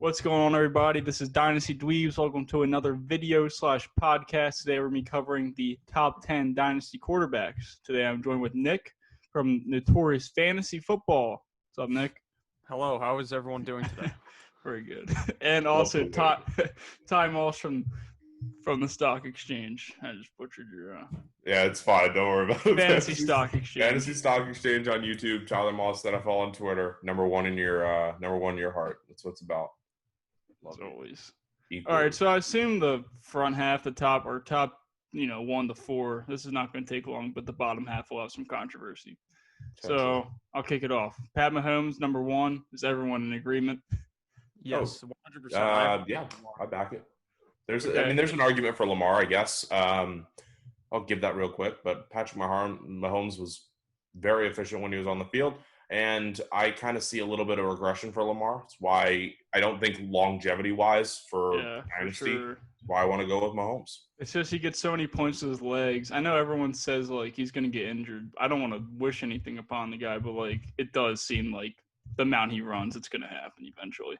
What's going on, everybody? This is Dynasty Dweebs. Welcome to another video/podcast. Today we're going to be covering the top 10 Dynasty Quarterbacks. Today I'm joined with Nick from Notorious Fantasy Football. What's up, Nick? Hello. How is everyone doing today? Very good. And also Ty Moss from the Stock Exchange. I just butchered your Yeah, it's fine. Don't worry about it. Fantasy Stock Exchange. Fantasy Stock Exchange on YouTube. Tyler Moss NFL on Twitter. Number one in your heart. That's what it's about. As always. Equally. All right, so I assume the front half, the top 1 to 4. This is not going to take long, but the bottom half will have some controversy. So I'll kick it off. Pat Mahomes, number 1. Is everyone in agreement? Yes, 100%. Yeah, I back it. There's an argument for Lamar, I guess. I'll give that real quick, but Patrick Mahomes was very efficient when he was on the field. And I kind of see a little bit of regression for Lamar. It's why I don't think longevity-wise for Dynasty, sure. Why I want to go with Mahomes. It's just he gets so many points to his legs. I know everyone says, he's going to get injured. I don't want to wish anything upon the guy, but, it does seem like the amount he runs, it's going to happen eventually.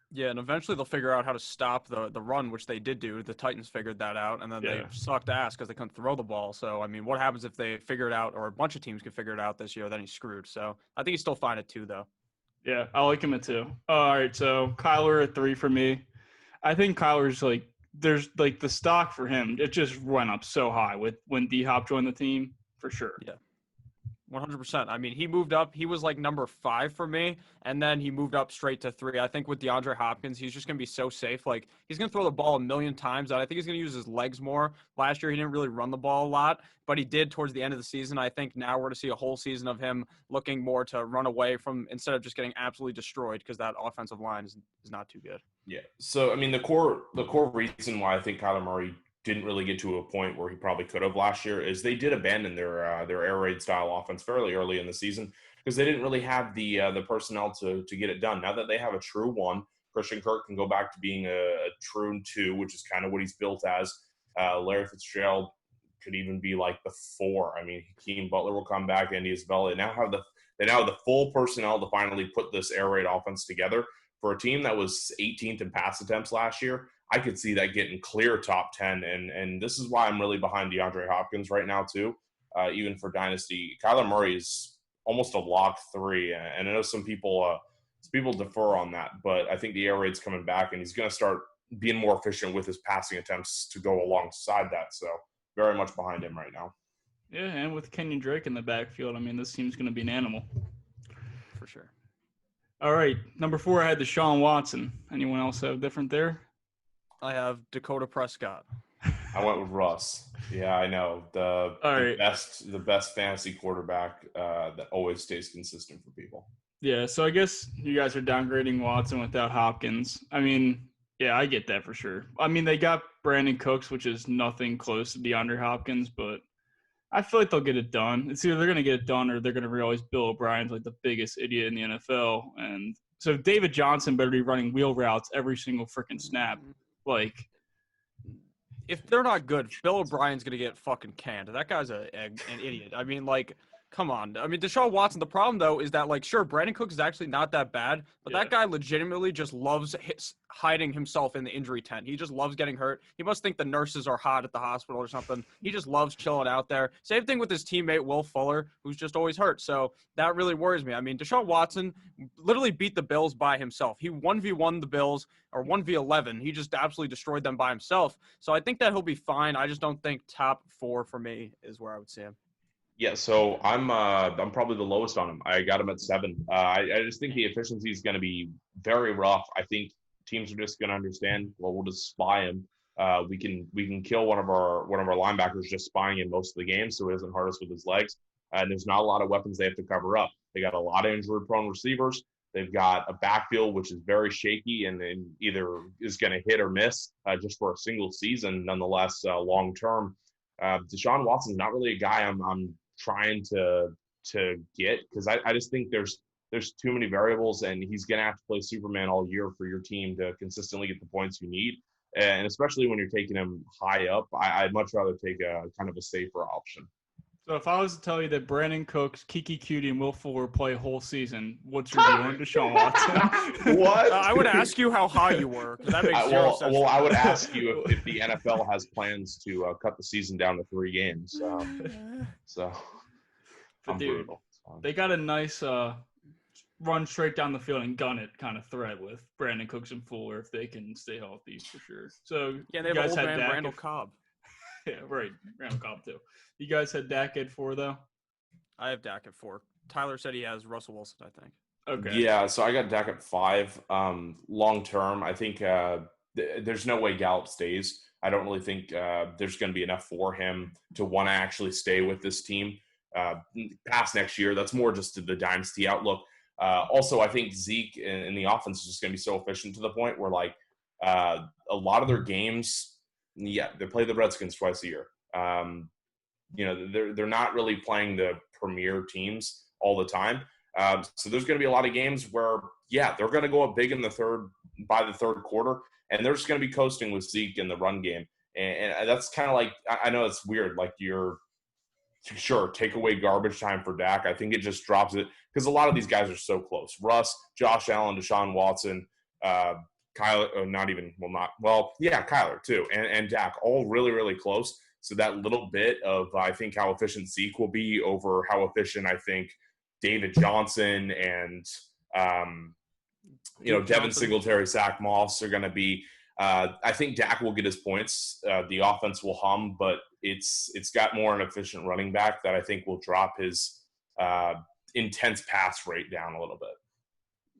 Yeah, and eventually they'll figure out how to stop the run, which they did do. The Titans figured that out, and then they sucked ass because they couldn't throw the ball. So, what happens if they figure it out, or a bunch of teams can figure it out this year? Then he's screwed. So, I think he's still fine at 2, though. Yeah, I like him at 2. All right, so Kyler at 3 for me. I think Kyler's, there's, the stock for him, it just went up so high when D-Hop joined the team, for sure. Yeah. 100%. He moved up. He was number 5 for me, and then he moved up straight to 3. I think with DeAndre Hopkins, he's just going to be so safe. He's going to throw the ball a million times. I think he's going to use his legs more. Last year, he didn't really run the ball a lot, but he did towards the end of the season. I think now we're going to see a whole season of him looking more to run away from instead of just getting absolutely destroyed because that offensive line is not too good. Yeah. So, the core reason why I think Kyler Murray didn't really get to a point where he probably could have last year is they did abandon their air raid style offense fairly early in the season because they didn't really have the personnel to get it done. Now that they have a true 1, Christian Kirk can go back to being a true 2, which is kind of what he's built as. Larry Fitzgerald could even be the 4. Hakeem Butler will come back, Andy Isabella. They now have the full personnel to finally put this air raid offense together. For a team that was 18th in pass attempts last year, I could see that getting clear top 10, and this is why I'm really behind DeAndre Hopkins right now too. Even for Dynasty, Kyler Murray is almost a lock 3, and I know some people defer on that, but I think the air raid's coming back, and he's going to start being more efficient with his passing attempts to go alongside that. So very much behind him right now. Yeah, and with Kenyon Drake in the backfield, this team's going to be an animal. For sure. All right, number 4, I had Deshaun Watson. Anyone else have different there? I have Dakota Prescott. I went with Russ. Yeah, I know. The best fantasy quarterback that always stays consistent for people. Yeah, so I guess you guys are downgrading Watson without Hopkins. Yeah, I get that for sure. They got Brandon Cooks, which is nothing close to DeAndre Hopkins, but I feel like they'll get it done. It's either they're going to get it done or they're going to realize Bill O'Brien's the biggest idiot in the NFL. And so David Johnson better be running wheel routes every single freaking snap. If they're not good, Bill O'Brien's going to get fucking canned. That guy's an idiot. Come on. Deshaun Watson, the problem, though, is that, sure, Brandon Cooks is actually not that bad, but that guy legitimately just loves hiding himself in the injury tent. He just loves getting hurt. He must think the nurses are hot at the hospital or something. He just loves chilling out there. Same thing with his teammate, Will Fuller, who's just always hurt. So that really worries me. Deshaun Watson literally beat the Bills by himself. He 1v1 the Bills, or 1v11. He just absolutely destroyed them by himself. So I think that he'll be fine. I just don't think top 4 for me is where I would see him. Yeah, so I'm probably the lowest on him. I got him at 7. I just think the efficiency is going to be very rough. I think teams are just going to understand. Well, we'll just spy him. We can kill one of our linebackers just spying in most of the game, so he doesn't hurt us with his legs. And there's not a lot of weapons they have to cover up. They got a lot of injury-prone receivers. They've got a backfield which is very shaky and either is going to hit or miss just for a single season. Nonetheless, long term, Deshaun Watson's not really a guy I'm trying to get because I just think there's too many variables, and he's going to have to play Superman all year for your team to consistently get the points you need. And especially when you're taking him high up, I'd much rather take a kind of a safer option. So if I was to tell you that Brandon Cooks, Kiki Cutie, and Will Fuller play a whole season, what's your view on Deshaun Watson? What? I would ask you how high you were. 'Cause that makes zero sense. Well, I would ask you if the NFL has plans to cut the season down to 3 games. So But I'm dude, brutal. they got a nice run straight down the field and gun it kind of threat with Brandon Cooks and Fuller if they can stay healthy for sure. So Yeah, they you have guys old had man Dak Randall Cobb. Yeah, right. Randall Cobb too. You guys had Dak at 4 though. I have Dak at 4. Tyler said he has Russell Wilson, I think. Okay. Yeah, so I got Dak at 5. Long term, I think there's no way Gallup stays. I don't really think there's going to be enough for him to want to actually stay with this team past next year. That's more just to the dynasty outlook. Also, I think Zeke in the offense is just going to be so efficient to the point where, like, a lot of their games, yeah, they play the Redskins twice a year. They're not really playing the premier teams all the time. So there's going to be a lot of games where, yeah, they're going to go up big by the third quarter, and they're just going to be coasting with Zeke in the run game. And that's kind of like, I know it's weird, like sure, take away garbage time for Dak. I think it just drops it because a lot of these guys are so close. Russ, Josh Allen, Deshaun Watson, Kyler, Kyler too, and Dak, all really, really close. So that little bit of, I think, how efficient Zeke will be over how efficient I think David Johnson and, Devin Singletary, Zach Moss are going to be. I think Dak will get his points. The offense will hum, but it's got more an efficient running back that I think will drop his intense pass rate down a little bit.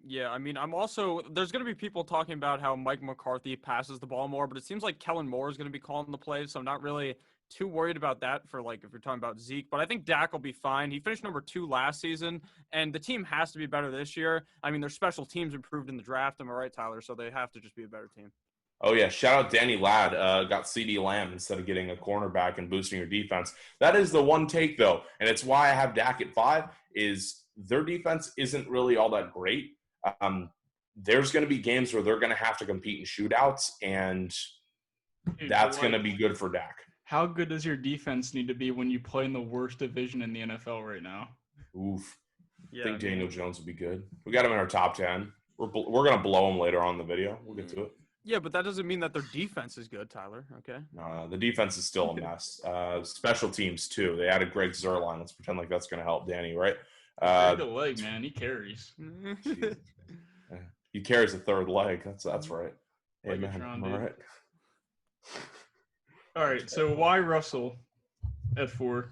Yeah, I mean, there's going to be people talking about how Mike McCarthy passes the ball more, but it seems like Kellen Moore is going to be calling the plays, so I'm not really too worried about that for, like, if you're talking about Zeke. But I think Dak will be fine. He finished number 2 last season, and the team has to be better this year. I mean, their special teams improved in the draft, am I right, Tyler? So they have to just be a better team. Oh, yeah. Shout out Danny Ladd. Got CeeDee Lamb instead of getting a cornerback and boosting your defense. That is the one take, though, and it's why I have Dak at 5, is their defense isn't really all that great. There's going to be games where they're going to have to compete in shootouts, and that's going to be good for Dak. How good does your defense need to be when you play in the worst division in the NFL right now? Oof. Yeah, I think Daniel Jones would be good. We got him in our top 10. We're going to blow him later on in the video. We'll get to it. Yeah, but that doesn't mean that their defense is good, Tyler. Okay. The defense is still a mess. Special teams, too. They added Greg Zuerlein. Let's pretend like that's going to help Danny, right? The leg, man. He carries. He carries a third leg. That's right. Amen. All right. All right. So why Russell at 4?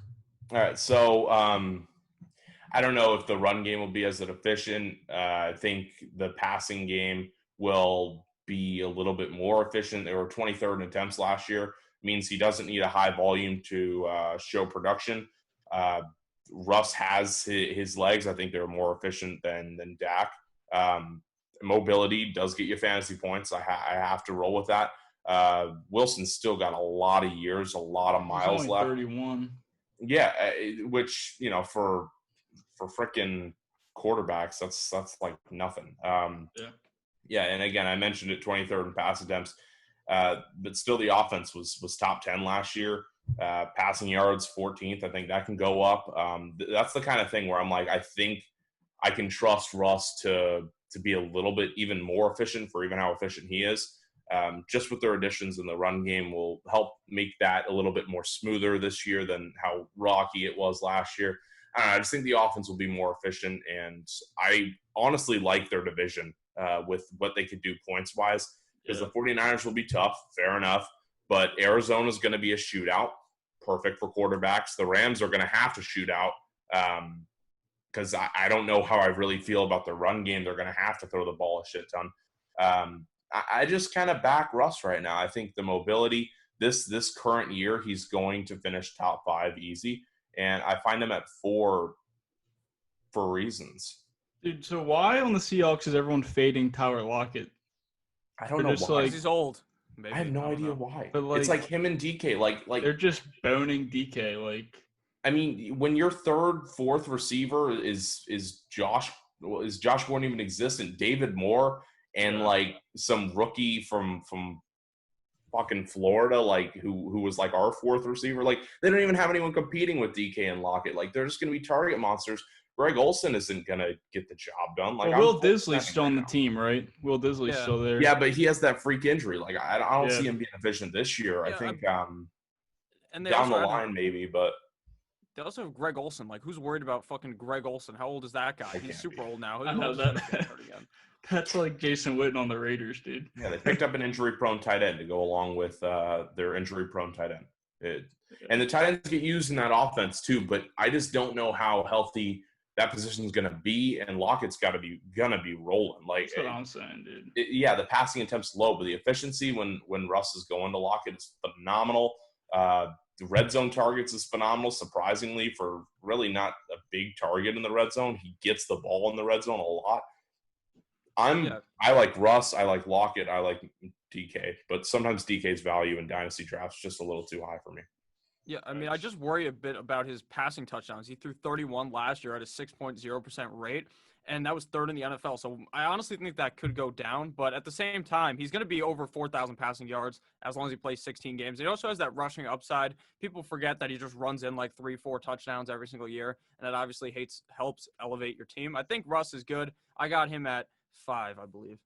All right. So I don't know if the run game will be as efficient. I think the passing game will be a little bit more efficient. They were 23rd in attempts last year. Means he doesn't need a high volume to show production. Russ has his legs. I think they're more efficient than Dak. Mobility does get you fantasy points. I have to roll with that. Wilson's still got a lot of years, a lot of miles He's only left. 31. Yeah, which, for frickin' quarterbacks, that's like nothing. Yeah, and again, I mentioned it, 23rd in pass attempts, but still the offense was top 10 last year. Passing yards, 14th. I think that can go up. That's the kind of thing where I'm like, I think I can trust Russ to be a little bit even more efficient for even how efficient he is. Just with their additions in the run game will help make that a little bit more smoother this year than how rocky it was last year. I just think the offense will be more efficient, and I honestly like their division with what they could do points-wise, because the 49ers will be tough, fair enough, but Arizona's going to be a shootout, perfect for quarterbacks. The Rams are going to have to shoot out because I don't know how I really feel about the run game. They're going to have to throw the ball a shit ton. I just kind of back Russ right now. I think the mobility, this current year, he's going to finish top 5 easy. And I find him at 4 for reasons. Dude, so why on the Seahawks is everyone fading Tyler Lockett? I don't know why. Like, he's old. Maybe. I have no idea why. But it's like him and DK. Like they're just boning DK. Like, I mean, when your third, fourth receiver is Josh Gordon even existent? David Moore and like some rookie from fucking Florida, like who was like our fourth receiver. Like they don't even have anyone competing with DK and Lockett. Like they're just going to be target monsters. Greg Olsen isn't going to get the job done. Like Will Disley's still on the team, right? Will Disley's still there. Yeah, but he has that freak injury. Like I don't see him being efficient this year. Yeah, I think and they down the line maybe, but they also have Greg Olsen. Like who's worried about fucking Greg Olsen? How old is that guy? He's super old now. I know that. That's like Jason Witten on the Raiders, dude. Yeah, they picked up an injury-prone tight end to go along with their injury-prone tight end. And the tight ends get used in that offense too, but I just don't know how healthy that position is going to be, and Lockett's gonna be rolling. Like that's what I'm saying, dude. The passing attempt's low, but the efficiency when Russ is going to Lockett is phenomenal. The red zone targets is phenomenal. Surprisingly, for really not a big target in the red zone, he gets the ball in the red zone a lot. I like Russ, I like Lockett, I like DK, but sometimes DK's value in dynasty drafts is just a little too high for me. Yeah, I mean, I just worry a bit about his passing touchdowns. He threw 31 last year at a 6.0% rate, and that was third in the NFL. So I honestly think that could go down, but at the same time, he's going to be over 4,000 passing yards as long as he plays 16 games. He also has that rushing upside. People forget that he just runs in like 3-4 touchdowns every single year, and that obviously helps elevate your team. I think Russ is good. I got him at 5, I believe.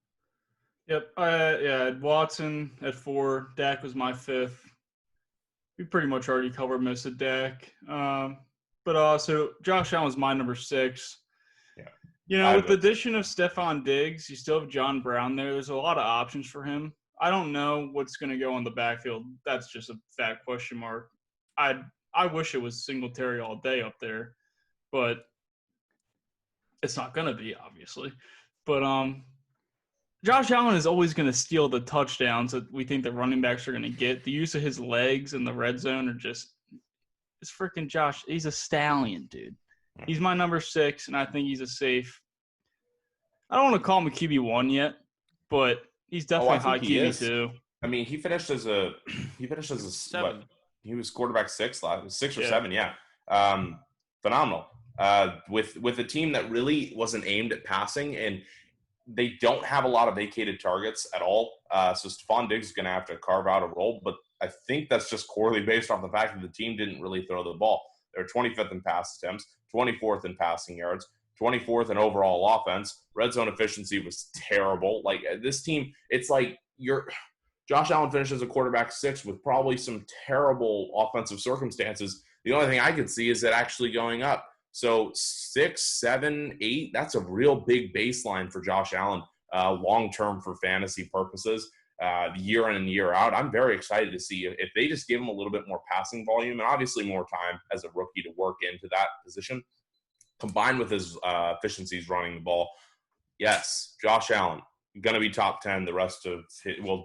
Yep. Yeah, Watson at 4. Dak was my 5th. We pretty much already covered most of Dak. But also, Josh Allen was my number 6. Yeah. You know, with the addition of Stephon Diggs, you still have John Brown there. There's a lot of options for him. I don't know what's going to go on the backfield. That's just a fat question mark. I wish it was Singletary all day up there, but it's not going to be, obviously. But Josh Allen is always going to steal the touchdowns that we think the running backs are going to get. The use of his legs in the red zone are just – it's freaking Josh. He's a stallion, dude. He's my number 6, and I think he's a safe – I don't want to call him a QB1 yet, but he's definitely high QB2. I mean, he finished as a 7. What? He was quarterback 6 last – 6 or 7, yeah. Phenomenal. With a team that really wasn't aimed at passing, and – they don't have a lot of vacated targets at all. So Stephon Diggs is going to have to carve out a role, but I think that's just corely based off the fact that the team didn't really throw the ball. They're 25th in pass attempts, 24th in passing yards, 24th in overall offense. Red zone efficiency was terrible. Like this team, it's like Josh Allen finishes a quarterback 6 with probably some terrible offensive circumstances. The only thing I could see is it actually going up. So 6, 7, 8, that's a real big baseline for Josh Allen long-term for fantasy purposes, year in and year out. I'm very excited to see if they just give him a little bit more passing volume and obviously more time as a rookie to work into that position, combined with his efficiencies running the ball. Yes, Josh Allen, going to be top 10 the rest of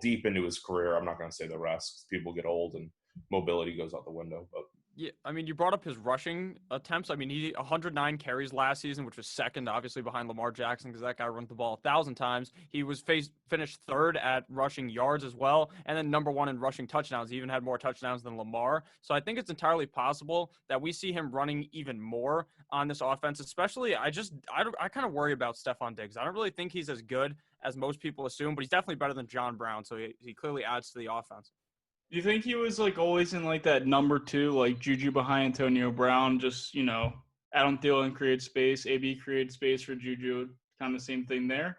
deep into his career. I'm not going to say the rest. People get old and mobility goes out the window, but yeah, I mean, you brought up his rushing attempts. I mean, he 109 carries last season, which was second, obviously, behind Lamar Jackson because that guy runs the ball 1,000 times. He was finished third at rushing yards as well, and then number 1 in rushing touchdowns. He even had more touchdowns than Lamar. So I think it's entirely possible that we see him running even more on this offense, especially I kind of worry about Stephon Diggs. I don't really think he's as good as most people assume, but he's definitely better than John Brown, so he clearly adds to the offense. Do you think he was like always in like that number 2, like Juju behind Antonio Brown? Just, Adam Thielen creates space, AB creates space for Juju. Kind of the same thing there.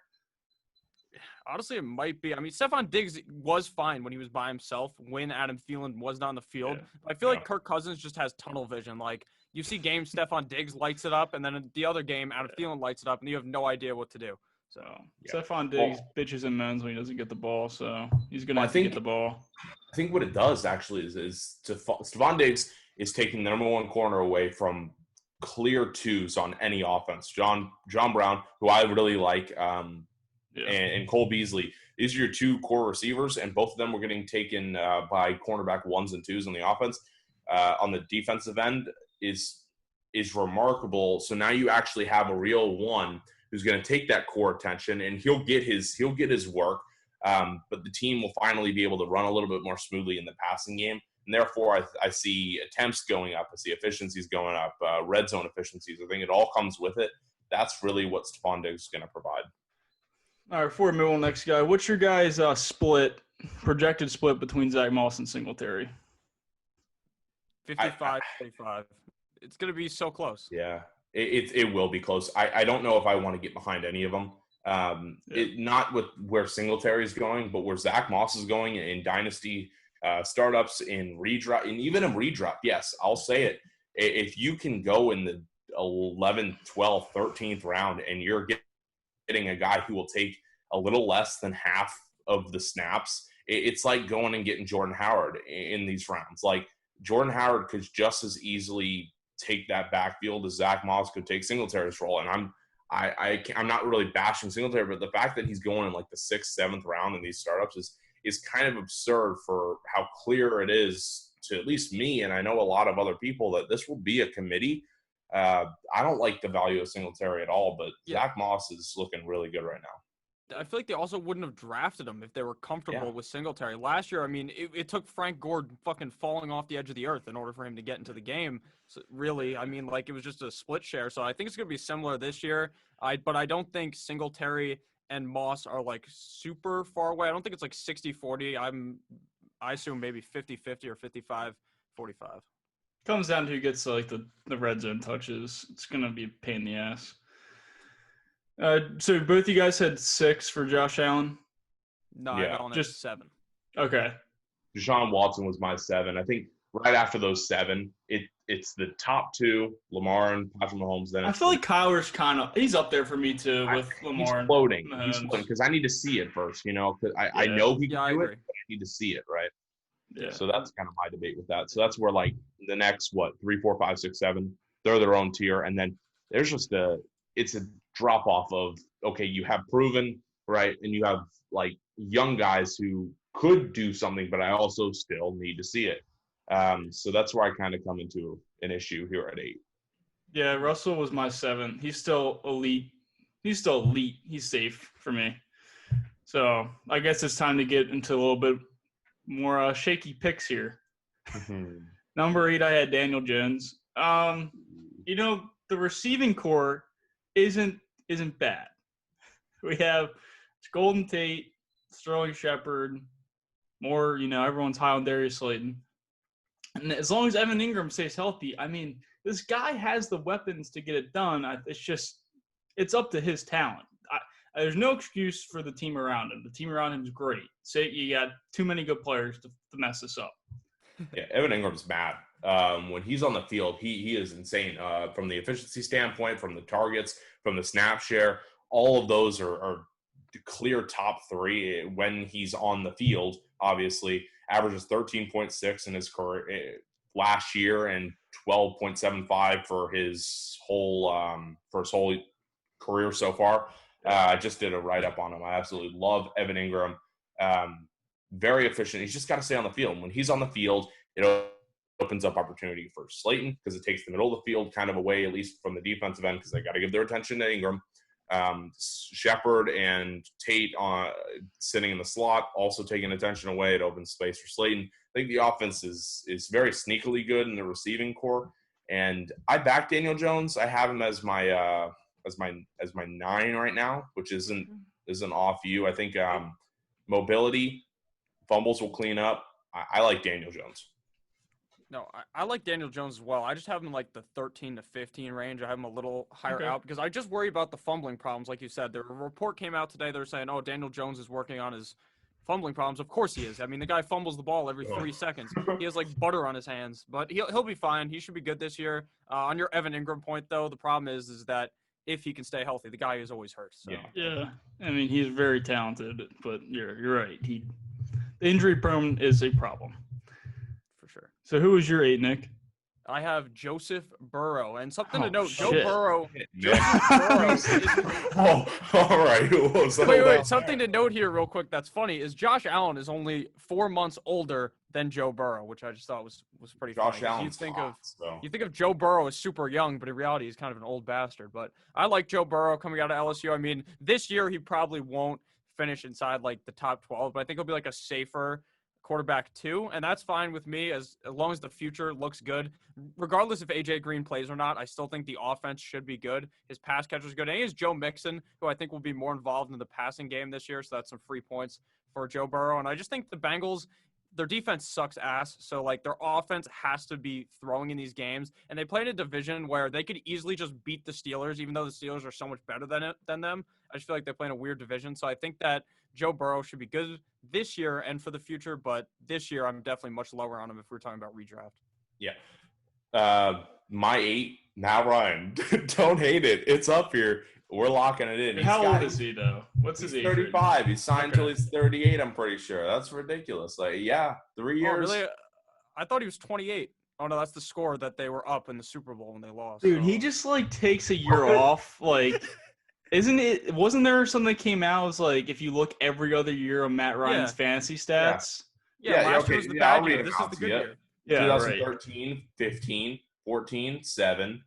Honestly, it might be. I mean, Stephon Diggs was fine when he was by himself when Adam Thielen was not on the field. Yeah. I feel like Kirk Cousins just has tunnel vision. Like you see games, Stephon Diggs lights it up, and then in the other game, Adam Thielen lights it up, and you have no idea what to do. So Stephon Diggs bitches and moans when he doesn't get the ball, so he's going to have to get the ball. I think what it does actually is Stephon Diggs is taking the number 1 corner away from clear 2s on any offense. John Brown, who I really like, and Cole Beasley. These are your 2 core receivers, and both of them were getting taken by cornerback 1s and 2s on the offense. On the defensive end is remarkable. So now you actually have a real 1 who's going to take that core attention, and he'll get his work. But the team will finally be able to run a little bit more smoothly in the passing game. And therefore, I see attempts going up. I see efficiencies going up, red zone efficiencies. I think it all comes with it. That's really what Stephon Diggs is going to provide. All right, before we move on next guy, what's your guys' projected split between Zach Moss and Singletary? 55-45. It's going to be so close. Yeah, it will be close. I don't know if I want to get behind any of them. Not with where Singletary is going, but where Zach Moss is going in Dynasty startups, in redraft, and even in redraft. Yes, I'll say it. If you can go in the 11th, 12th, 13th round and you're getting a guy who will take a little less than half of the snaps, it's like going and getting Jordan Howard in these rounds. Like, Jordan Howard could just as easily take that backfield as Zach Moss could take Singletary's role. And I'm not really bashing Singletary, but the fact that he's going in like the 6th, 7th round in these startups is kind of absurd for how clear it is to at least me, and I know a lot of other people, that this will be a committee. I don't like the value of Singletary at all, but Zach Moss is looking really good right now. I feel like they also wouldn't have drafted him if they were comfortable with Singletary. Last year, I mean, it took Frank Gore fucking falling off the edge of the earth in order for him to get into the game. So really, I mean, like, it was just a split share. So I think it's going to be similar this year. But I don't think Singletary and Moss are, like, super far away. I don't think it's like 60-40. I assume maybe 50-50 or 55-45. Comes down to who gets like the red zone touches. It's going to be a pain in the ass. So both you guys had 6 for Josh Allen? No, I got on just 7. Okay. Deshaun Watson was my 7. I think right after those 7, it's the top 2, Lamar and Patrick Mahomes. Then I feel like Kyler's he's up there for me too with Lamar. He's floating. He's floating because I need to see it first, because I know he can do it, but I need to see it, right? Yeah. So that's kind of my debate with that. So that's where, like, the next 3, 4, 5, 6, 7, they're their own tier, and then there's just it's a drop off of, okay, you have proven, right, and you have like young guys who could do something, but I also still need to see it. So that's where I kind of come into an issue here at 8. Yeah, Russell was my 7. He's still elite. He's safe for me. So I guess it's time to get into a little bit more shaky picks here. Number 8, I had Daniel Jones. The receiving core isn't bad. We have Golden Tate, Sterling Shepard, more, everyone's high on Darius Slayton. And as long as Evan Ingram stays healthy, I mean, this guy has the weapons to get it done. It's up to his talent. There's no excuse for the team around him. The team around him is great. Say you got too many good players to mess this up. Yeah, Evan Ingram's bad. When he's on the field, he is insane. From the efficiency standpoint, from the targets, from the snap share, all of those are clear top 3 when he's on the field. Obviously, averages 13.6 in his career last year and 12.75 for his whole career so far. I just did a write-up on him. I absolutely love Evan Ingram. Very efficient. He's just got to stay on the field. When he's on the field, it opens up opportunity for Slayton because it takes the middle of the field kind of away, at least from the defensive end, because they got to give their attention to Ingram. Shepard and Tate sitting in the slot, also taking attention away. It opens space for Slayton. I think the offense is very sneakily good in the receiving core. And I back Daniel Jones. I have him as my 9 right now, which isn't off you. I think mobility, fumbles will clean up. I like Daniel Jones. No, I like Daniel Jones as well. I just have him like the 13 to 15 range. I have him a little higher out because I just worry about the fumbling problems. Like you said, the report came out today. They're saying, Daniel Jones is working on his fumbling problems. Of course he is. I mean, the guy fumbles the ball every 3 seconds. He has like butter on his hands, but he'll be fine. He should be good this year. On your Evan Ingram point, though, the problem is that if he can stay healthy, the guy is always hurt. So. Yeah. I mean, he's very talented, but you're right. The injury prone is a problem. For sure. So who was your 8, Nick? I have Joseph Burrow, and something to note: shit. Joe Burrow. All right. Wait. Something to note here, real quick. That's funny is Josh Allen is only 4 months older than Joe Burrow, which I just thought was pretty funny. You think of Joe Burrow as super young, but in reality, he's kind of an old bastard. But I like Joe Burrow coming out of LSU. I mean, this year he probably won't finish inside like the top 12, but I think he'll be like a safer quarterback 2, and that's fine with me as long as the future looks good. Regardless if AJ Green plays or not, I still think the offense should be good. His pass catcher is good. And he has Joe Mixon, who I think will be more involved in the passing game this year, so that's some free points for Joe Burrow. And I just think the Bengals, their defense sucks ass, so like their offense has to be throwing in these games. And they play in a division where they could easily just beat the Steelers, even though the Steelers are so much better than them. I just feel like they play in a weird division. So I think that Joe Burrow should be good this year and for the future, but this year I'm definitely much lower on him if we're talking about redraft. Yeah. My 8, Matt Ryan. Don't hate it. It's up here. We're locking it in. How old is he, though? What's his age? 35. He's signed until he's 38, I'm pretty sure. That's ridiculous. Like, 3 years. Oh, really? I thought he was 28. Oh, no, that's the score that they were up in the Super Bowl when they lost. Dude, he just, like, takes a year off. Like, wasn't there something that came out? It was like, if you look every other year of Matt Ryan's fantasy stats. Last year was the bad year. This is the good year. Yeah, 2013, right. 15, 14, 7,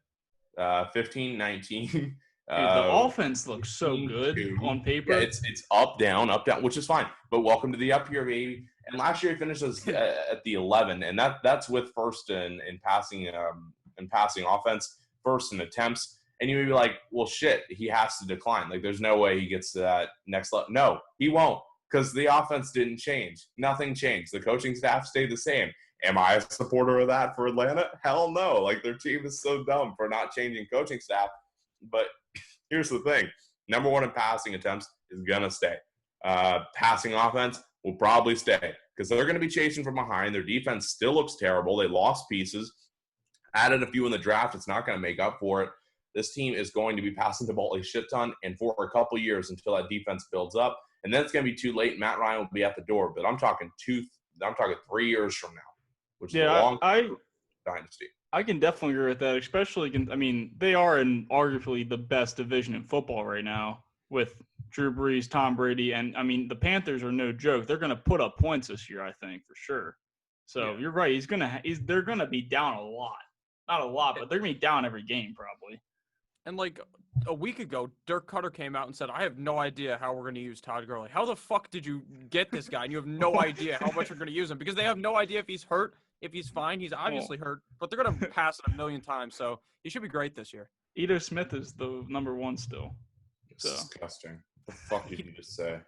15, 19. Dude, the offense looks so good on paper. Yeah, it's up, down, which is fine. But welcome to the up year, baby. And last year he finished at the 11, and that's with first in passing offense, first in attempts. And you would be like, well, shit, he has to decline. Like, there's no way he gets to that next level. No, he won't, because the offense didn't change. Nothing changed. The coaching staff stayed the same. Am I a supporter of that for Atlanta? Hell no. Like, their team is so dumb for not changing coaching staff. But here's the thing. Number 1 in passing attempts is going to stay. Passing offense will probably stay because they're going to be chasing from behind. Their defense still looks terrible. They lost pieces. Added a few in the draft. It's not going to make up for it. This team is going to be passing the ball a shit ton and for a couple years until that defense builds up. And then it's going to be too late. Matt Ryan will be at the door. But I'm talking 3 years from now, which is a long dynasty. I can definitely agree with that, especially they are in arguably the best division in football right now with Drew Brees, Tom Brady, and the Panthers are no joke. They're going to put up points this year, I think, for sure. So You're right. They're going to be down a lot. Not a lot, but they're going to be down every game probably. And like a week ago, Dirk Cutter came out and said, I have no idea how we're going to use Todd Gurley. How the fuck did you get this guy? And you have no idea how much you're going to use him because they have no idea if he's hurt, if he's fine. He's obviously hurt, but they're going to pass it a million times. So he should be great this year. Ito Smith is the number 1 still. So. Disgusting. What the fuck did you just say?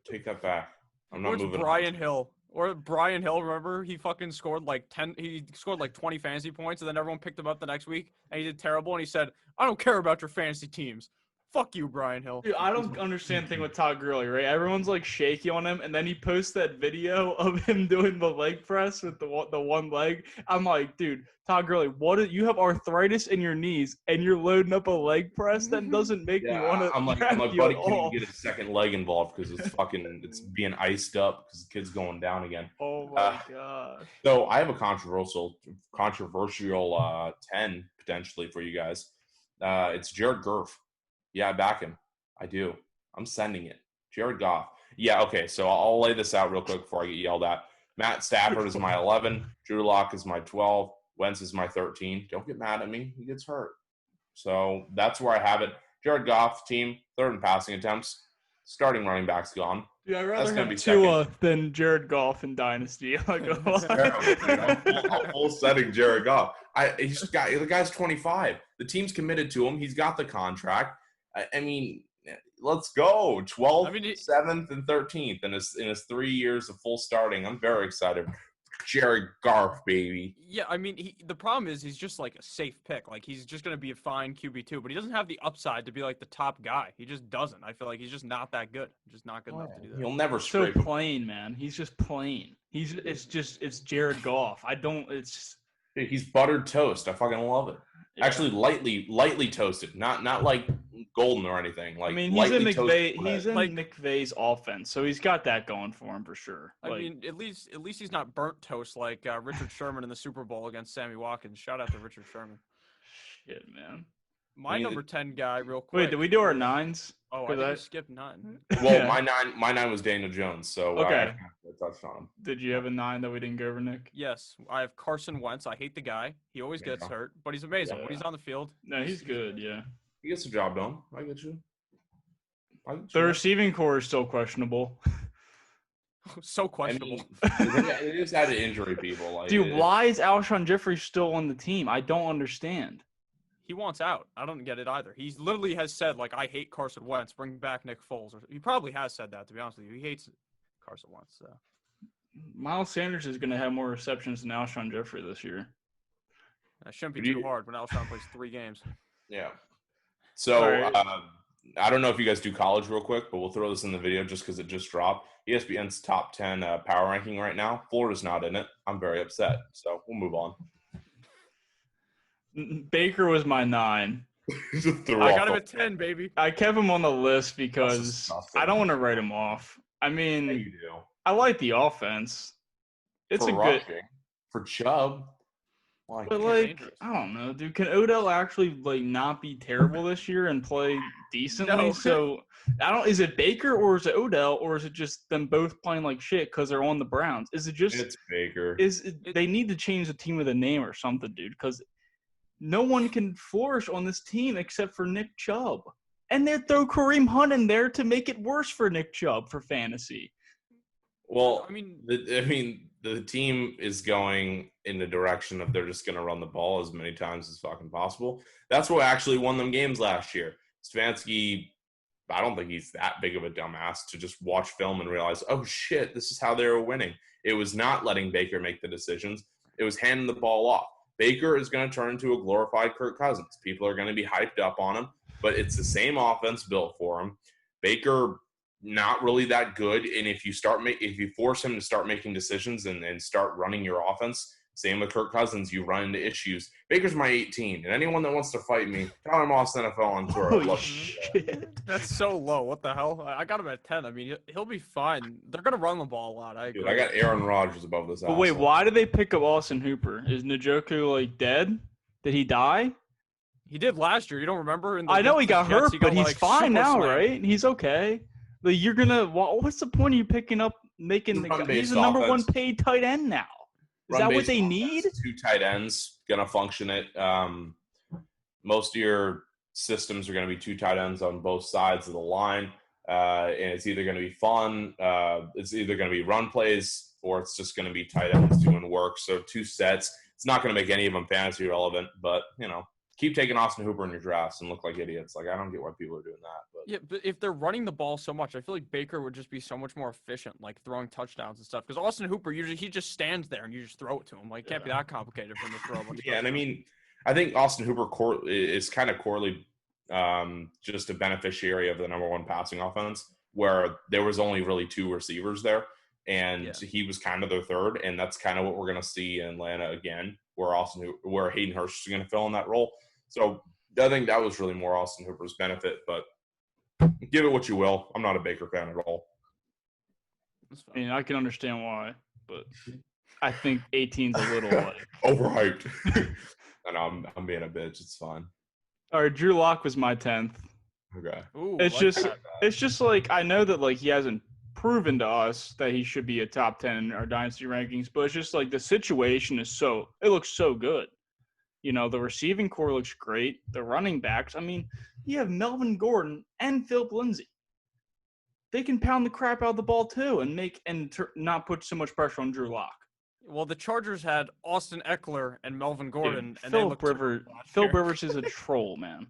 Take that back. I'm not moving. Brian Hill. Or Brian Hill, remember? He fucking scored like 20 fantasy points, and then everyone picked him up the next week, and he did terrible, and he said, I don't care about your fantasy teams. Fuck you, Brian Hill. Dude, I don't understand the thing with Todd Gurley, right? Everyone's like shaky on him, and then he posts that video of him doing the leg press with the one leg. I'm like, dude, Todd Gurley, you have arthritis in your knees, and you're loading up a leg press? That doesn't make me want to. I'm like, buddy, can you get a second leg involved because it's being iced up because the kid's going down again. Oh my god. So I have a controversial 10 potentially for you guys. It's Jared Goff. Yeah, I back him. I do. I'm sending it. Jared Goff. Yeah, okay, so I'll lay this out real quick before I get yelled at. Matt Stafford is my 11. Drew Lock is my 12. Wentz is my 13. Don't get mad at me. He gets hurt. So that's where I have it. Jared Goff, team, 3rd in passing attempts. Starting running back's gone. Yeah, I'd rather have Tua than Jared Goff in Dynasty. I'm full setting Jared Goff. The guy's 25. The team's committed to him. He's got the contract. Let's go. 12th, 7th, and 13th in his 3 years of full starting. I'm very excited. Jared Goff, baby. Yeah, the problem is he's just like a safe pick. Like, he's just going to be a fine QB2, but he doesn't have the upside to be like the top guy. He just doesn't. I feel like he's just not that good. Just not good enough to do that. He'll never scrape. So plain, man. He's just plain. It's Jared Goff. He's buttered toast. I fucking love it. Yeah. Actually, lightly toasted, not like golden or anything. Like, he's in McVay's offense, so he's got that going for him for sure. At least he's not burnt toast like Richard Sherman in the Super Bowl against Sammy Watkins. Shout out to Richard Sherman. Shit, man. My number 10 guy, real quick. Wait, did we do our 9s? Oh, I think we skipped 9. Well, my 9 was Daniel Jones, so okay. I touched on him. Did you have a 9 that we didn't go over, Nick? Yes, I have Carson Wentz. I hate the guy. He always gets hurt, but he's amazing when he's on the field. No, he's good. Yeah, he gets the job done. I get you. The receiving core is still questionable. So questionable. They just had to injury people. Like, Dude, why is Alshon Jeffrey still on the team? I don't understand. He wants out. I don't get it either. He literally has said, like, I hate Carson Wentz. Bring back Nick Foles. Or, he probably has said that, to be honest with you. He hates Carson Wentz. So. Miles Sanders is going to have more receptions than Alshon Jeffrey this year. That shouldn't be too hard when Alshon plays 3 games. Yeah. So, Right. I don't know if you guys do college real quick, but we'll throw this in the video just because it just dropped. ESPN's top 10 power ranking right now. Florida's not in it. I'm very upset. So we'll move on. Baker was my 9. I got him at 10, baby. I kept him on the list because I don't want to write him off. I mean, Yeah, you do. I like the offense. It's For a rushing, good. for Chubb. But like, I don't know, dude. Can Odell actually like not be terrible this year and play decently? No. So I don't. Is it Baker or is it Odell or is it just them both playing like shit because they're on the Browns? Is it just? It's Baker. They need to change the team with a name or something, dude? Because no one can flourish on this team except for Nick Chubb, and they throw Kareem Hunt in there to make it worse for Nick Chubb for fantasy. Well, I mean, the team is going in the direction of they're just going to run the ball as many times as fucking possible. That's what actually won them games last year. Stefanski, I don't think he's that big of a dumbass to just watch film and realize, oh shit, this is how they were winning. It was not letting Baker make the decisions. It was handing the ball off. Baker is going to turn into a glorified Kirk Cousins. People are going to be hyped up on him, but it's the same offense built for him. Baker, not really that good, and if you force him to start making decisions and start running your offense, same with Kirk Cousins, you run into issues. Baker's my 18, and anyone that wants to fight me, tell him off NFL on tour. Holy shit. that's so low. What the hell? I got him at 10. I mean, he'll be fine. They're gonna run the ball a lot. I agree. Dude, I got Aaron Rodgers above this. But wait, why did they pick up Austin Hooper? Is Njoku like dead? Did he die? He did last year. You don't remember? I know he got hurt, but he's like, fine now, slammed. right? He's okay. Like, you're gonna. What's the point of you picking up, making the? He's the number one paid tight end now. Is that what they need? 2 tight ends gonna function it. Most of your systems are gonna be 2 tight ends on both sides of the line, and it's either gonna be fun. It's either gonna be run plays or it's just gonna be tight ends doing work. So 2 sets. It's not gonna make any of them fantasy relevant, but keep taking Austin Hooper in your drafts and look like idiots. Like, I don't get why people are doing that. But yeah, but if they're running the ball so much, I feel like Baker would just be so much more efficient, like throwing touchdowns and stuff. Because Austin Hooper, usually he just stands there and you just throw it to him. Like, it can't be that complicated for him to throw a bunch of and I mean, I think Austin Hooper is kind of correlated just a beneficiary of the number 1 passing offense, where there was only really 2 receivers there. And he was kind of their third, and that's kind of what we're going to see in Atlanta again, where Hayden Hurst is going to fill in that role. So I think that was really more Austin Hooper's benefit, but give it what you will. I'm not a Baker fan at all. I mean, I can understand why, but I think 18's a little like overhyped. I know I'm being a bitch. It's fine. All right, Drew Lock was my 10th. Okay. Ooh, It's just like, I know that like he hasn't proven to us that he should be a top 10 in our dynasty rankings, but it's just like the situation is it looks so good. The receiving core looks great. The running backs, I mean, you have Melvin Gordon and Philip Lindsay. They can pound the crap out of the ball too and not put so much pressure on Drew Lock. Well, the Chargers had Austin Eckler and Melvin Gordon, Dude, and Philip Rivers is a troll, man.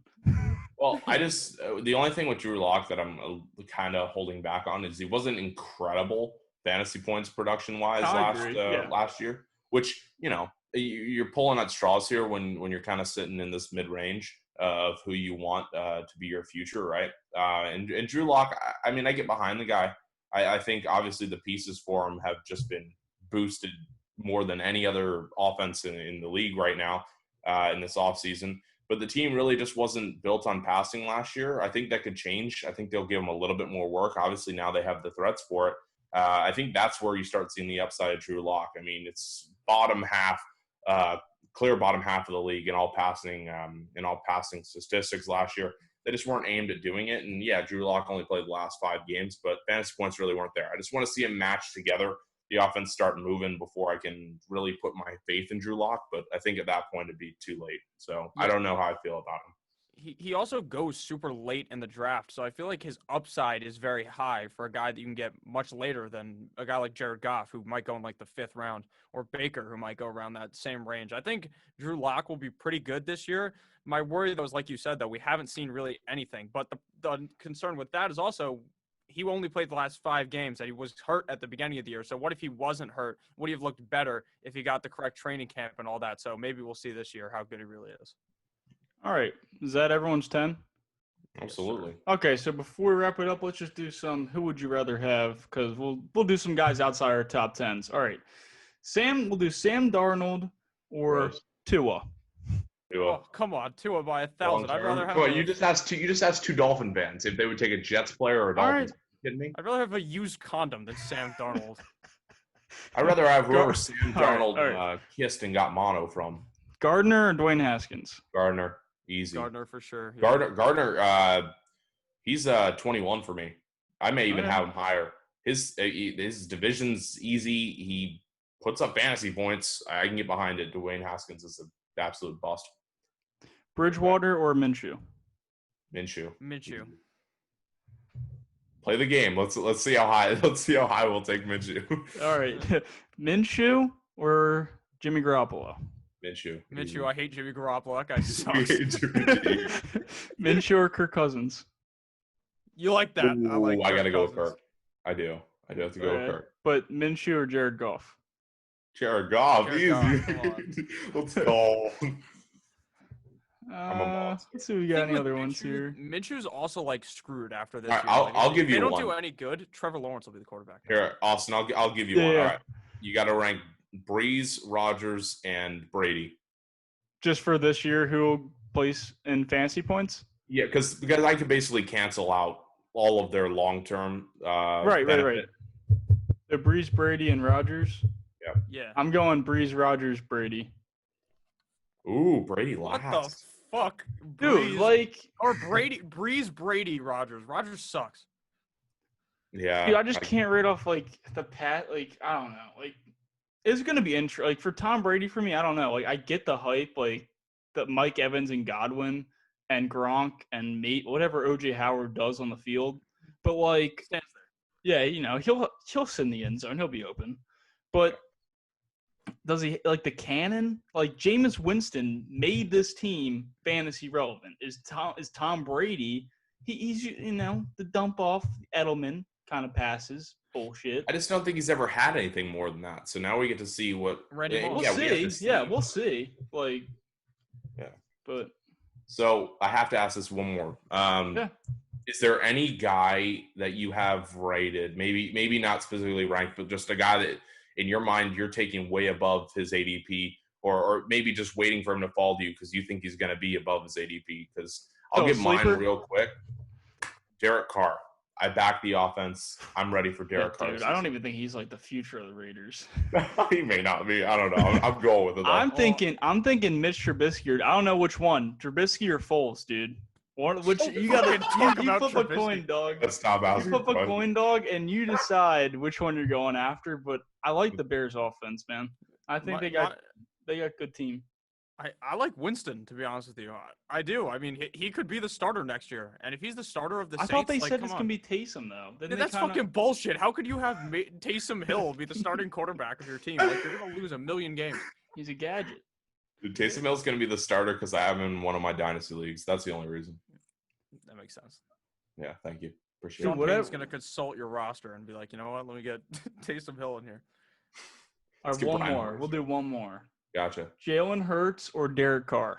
Well, the only thing with Drew Lock that I'm kind of holding back on is he wasn't incredible fantasy points production-wise last year, which, you're pulling at straws here when you're kind of sitting in this mid-range of who you want to be your future, right? And Drew Lock, I mean, I get behind the guy. I think obviously the pieces for him have just been boosted more than any other offense in the league right now in this offseason. But the team really just wasn't built on passing last year. I think that could change. I think they'll give him a little bit more work. Obviously, now they have the threats for it. I think that's where you start seeing the upside of Drew Lock. I mean, it's clear bottom half of the league in all passing statistics last year. They just weren't aimed at doing it. And yeah, Drew Lock only played the last 5 games, but fantasy points really weren't there. I just want to see them match together, the offense start moving before I can really put my faith in Drew Lock. But I think at that point it'd be too late. So I don't know how I feel about him. he also goes super late in the draft, so I feel like his upside is very high for a guy that you can get much later than a guy like Jared Goff, who might go in like the 5th round, or Baker, who might go around that same range. I think Drew Lock will be pretty good this year. My worry, though, is like you said, though, we haven't seen really anything. But the concern with that is also he only played the last 5 games, and he was hurt at the beginning of the year. So what if he wasn't hurt? Would he have looked better if he got the correct training camp and all that? So maybe we'll see this year how good he really is. All right. Is that everyone's 10? Absolutely. Okay, so before we wrap it up, let's just do some who would you rather have, because we'll do some guys outside our top 10s. All right. We'll do Sam Darnold or Gross. Tua. Oh, come on, Tua by 1,000. I'd rather have. Come on, you just asked two Dolphin fans if they would take a Jets player or a Dolphins. All right. Kidding me? I'd rather have a used condom than Sam Darnold. I'd rather have whoever Sam All right, Darnold kissed and got mono from. Gardner or Dwayne Haskins? Gardner. Easy. Gardner for sure. Yeah. Gardner, he's 21 for me. I may even have him higher. His division's easy. He puts up fantasy points. I can get behind it. Dwayne Haskins is an absolute bust. Bridgewater or Minshew? Minshew. Play the game. Let's see how high. Let's see how high we'll take Minshew. All right. Minshew or Jimmy Garoppolo? Minshew. I hate Jimmy Garoppolo. That guy sucks. Minshew or Kirk Cousins? You like that? Ooh, I like. I gotta go with Cousins. Kirk. I do have to go with Kirk. But Minshew or Jared Goff? Jared Goff, easy. Come on. Let's go. I'm a monster. Let's see if we got any other ones here. Minshew's also like screwed after this. All right, year. Like, I'll give you If they don't one. do any good, Trevor Lawrence will be the quarterback. Here, Austin, I'll give you one. Yeah. All right. You got to rank Breeze, Rodgers, and Brady. Just for this year, who will place in fantasy points? Yeah, because I could basically cancel out all of their long-term Right. The Breeze, Brady, and Rodgers. Yeah. I'm going Breeze, Rodgers, Brady. Ooh, Brady What last. the fuck, Dude, or Breeze, Brady, Rodgers. Rodgers sucks. Yeah. dude, I just can't read off the pat. I don't know. It's gonna be for Tom Brady for me. I don't know. I get the hype, the Mike Evans and Godwin and Gronk and whatever OJ Howard does on the field. But Stands yeah, he'll sit in the end zone. He'll be open. But does he the cannon? Jameis Winston made this team fantasy relevant. Is Tom Brady? He's the dump off Edelman kind of passes bullshit. I just don't think he's ever had anything more than that. So now we get to see what Randy Moss. We'll see. But so I have to ask this one more. Is there any guy that you have rated, maybe not specifically ranked, but just a guy that in your mind you're taking way above his ADP, or maybe just waiting for him to fall to you because you think he's going to be above his ADP? Because I'll give mine real quick. Derek Carr. I back the offense. I'm ready for Derek Carr. Dude, I don't even think he's the future of the Raiders. He may not be. I don't know. I'm going with it. Though. I'm thinking Mitch Trubisky. I don't know which one, Trubisky or Foles, dude. Which you got to you flip a coin, dog. Let's stop asking. You flip a coin, dog, and you decide which one you're going after. But I like the Bears' offense, man. I think they got good team. I like Winston, to be honest with you. I do. I mean, he could be the starter next year. And if he's the starter of the Saints, I thought they said it's going to be Taysom, though. Yeah, that's fucking bullshit. How could you have Taysom Hill be the starting quarterback of your team? You're going to lose 1 million games. He's a gadget. Dude, Taysom Hill's going to be the starter because I have him in one of my dynasty leagues. That's the only reason. That makes sense. Yeah, thank you. Appreciate Sean it. Payton's going to consult your roster and be like, you know what? Let me get Taysom Hill in here. All right, one more. We'll do one more. Gotcha. Jalen Hurts or Derek Carr?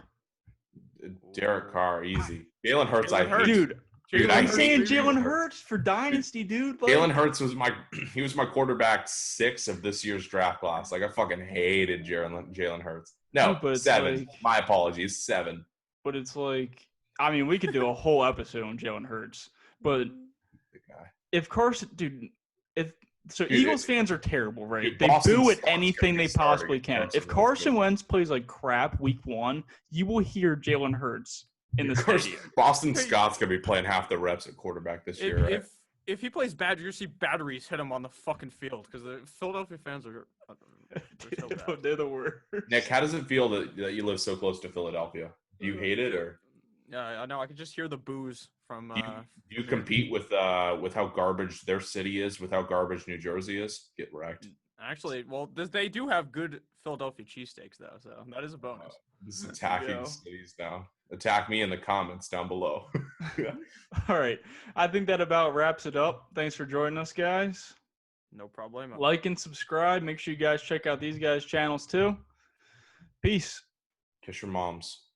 Derek Carr, easy. Jalen Hurts, I hate. Dude, I'm saying Jalen Hurts for Dynasty, dude. Jalen Hurts was my quarterback 6 of this year's draft class. I fucking hated Jalen Hurts. No, but 7. My apologies, 7. But it's we could do a whole episode on Jalen Hurts. But if Carson, Eagles fans are terrible, right? Dude, they Boston boo at anything they possibly can. Carson If Carson Wentz plays like crap week 1, you will hear Jalen Hurts in the stadium. Boston Scott's going to be playing half the reps at quarterback this year, right? If he plays bad, you're going to see batteries hit him on the fucking field because the Philadelphia fans are so bad. They're the worst. Nick, how does it feel that you live so close to Philadelphia? Do you hate it or? Yeah, I know. I can just hear the boos from. Do you compete with how garbage their city is, with how garbage New Jersey is? Get wrecked. Actually, well, they do have good Philadelphia cheesesteaks though, so that is a bonus. This is attacking Yeah. cities now. Attack me in the comments down below. All right. I think that about wraps it up. Thanks for joining us, guys. No problem. Like and subscribe. Make sure you guys check out these guys' channels too. Peace. Kiss your moms.